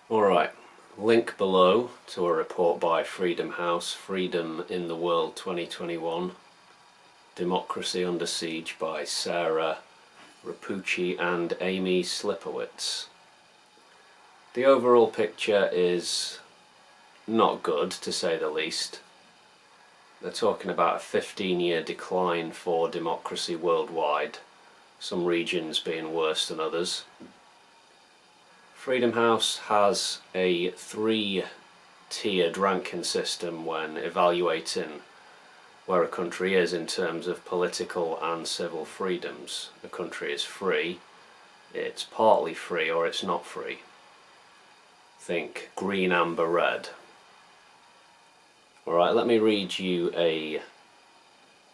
Alright, link below to a report by Freedom House, Freedom in the World 2021, Democracy Under Siege by Sarah Rapucci and Amy Slipowitz. The overall picture is not good, to say the least. They're talking about a 15-year decline for democracy worldwide, some regions being worse than others. Freedom House has a 3-tiered ranking system when evaluating where a country is in terms of political and civil freedoms. A country is free, it's partly free, or it's not free. Think green, amber, red. Alright, let me read you a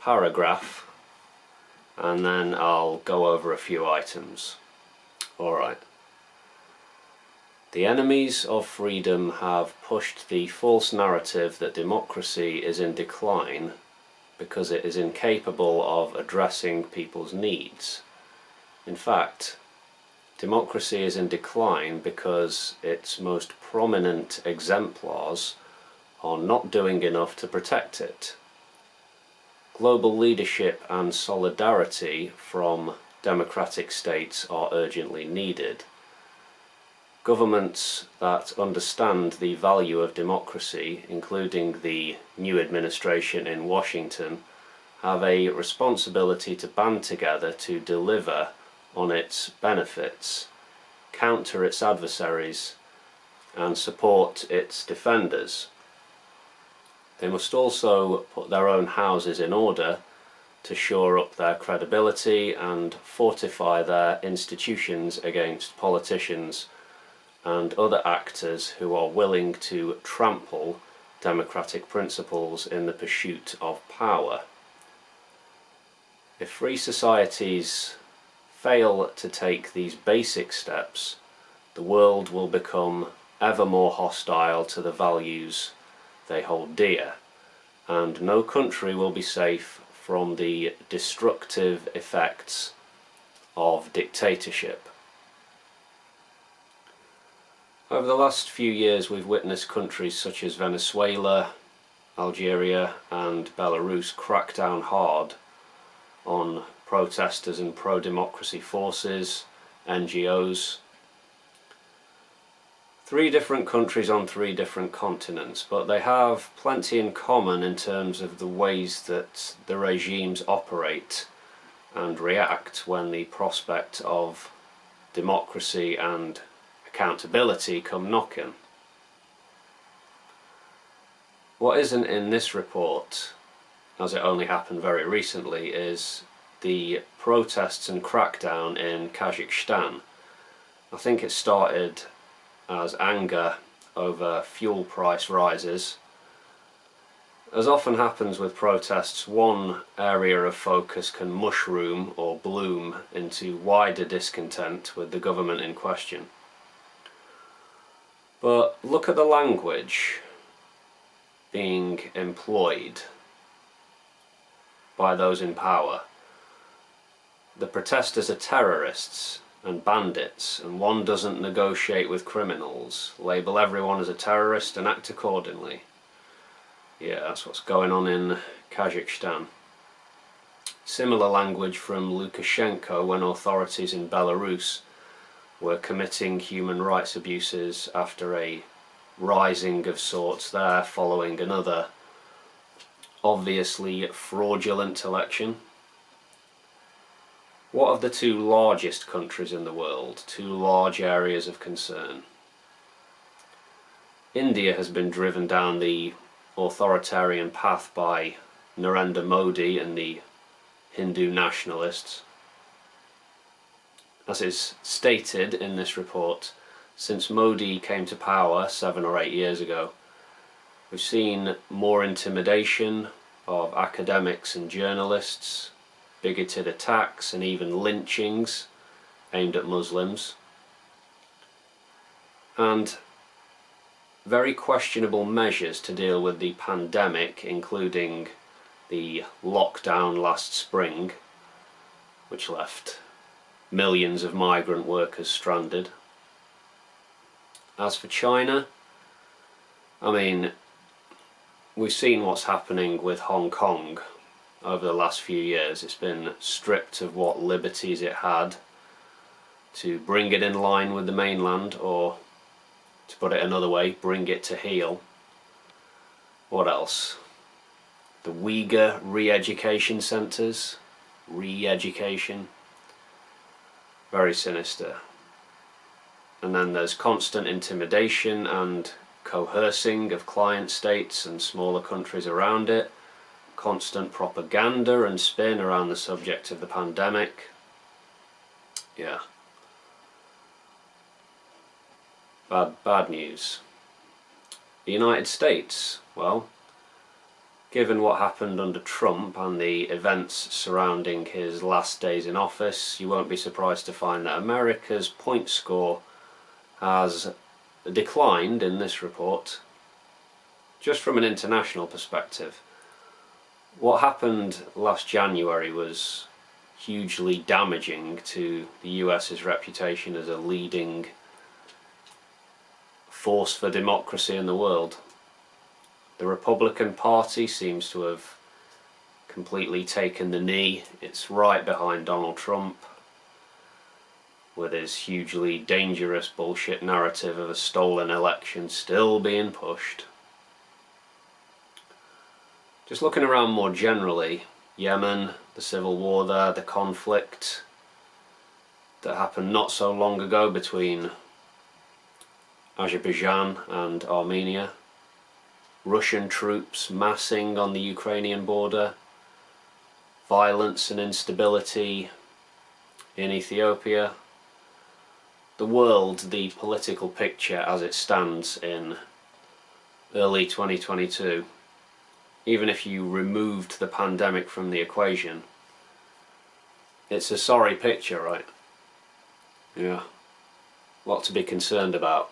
paragraph and then I'll go over a few items. Alright. The enemies of freedom have pushed the false narrative that democracy is in decline because it is incapable of addressing people's needs. In fact, democracy is in decline because its most prominent exemplars are not doing enough to protect it. Global leadership and solidarity from democratic states are urgently needed. Governments that understand the value of democracy, including the new administration in Washington, have a responsibility to band together to deliver on its benefits, counter its adversaries, and support its defenders. They must also put their own houses in order to shore up their credibility and fortify their institutions against politicians and other actors who are willing to trample democratic principles in the pursuit of power. If free societies fail to take these basic steps, the world will become ever more hostile to the values they hold dear, and no country will be safe from the destructive effects of dictatorship. Over the last few years we've witnessed countries such as Venezuela, Algeria and Belarus crack down hard on protesters and pro-democracy forces, NGOs. 3 different countries on 3 different continents, but they have plenty in common in terms of the ways that the regimes operate and react when the prospect of democracy and accountability come knocking. What isn't in this report, as it only happened very recently, is the protests and crackdown in Kazakhstan. I think it started as anger over fuel price rises. As often happens with protests, one area of focus can mushroom or bloom into wider discontent with the government in question. But look at the language being employed by those in power. The protesters are terrorists and bandits, and one doesn't negotiate with criminals, label everyone as a terrorist and act accordingly. Yeah, that's what's going on in Kazakhstan. Similar language from Lukashenko when authorities in Belarus were committing human rights abuses after a rising of sorts there following another obviously fraudulent election. What of the 2 largest countries in the world, 2 large areas of concern? India has been driven down the authoritarian path by Narendra Modi and the Hindu nationalists. As is stated in this report, since Modi came to power 7 or 8 years ago, we've seen more intimidation of academics and journalists, bigoted attacks and even lynchings aimed at Muslims, and very questionable measures to deal with the pandemic, including the lockdown last spring, which left millions of migrant workers stranded. As for China, I mean, we've seen what's happening with Hong Kong over the last few years. It's been stripped of what liberties it had to bring it in line with the mainland, or to put it another way, bring it to heel. What else? The Uyghur re-education centres. Re-education. Very sinister. And then there's constant intimidation and coercing of client states and smaller countries around it. Constant propaganda and spin around the subject of the pandemic. Yeah. Bad news. The United States, well, given what happened under Trump and the events surrounding his last days in office, you won't be surprised to find that America's point score has declined in this report. Just from an international perspective, what happened last January was hugely damaging to the US's reputation as a leading force for democracy in the world. The Republican Party seems to have completely taken the knee. It's right behind Donald Trump, with his hugely dangerous bullshit narrative of a stolen election still being pushed. Just looking around more generally, Yemen, the civil war there, the conflict that happened not so long ago between Azerbaijan and Armenia, Russian troops massing on the Ukrainian border, violence and instability in Ethiopia. The world, the political picture as it stands in early 2022, even if you removed the pandemic from the equation, it's a sorry picture, right? Yeah. Lot to be concerned about.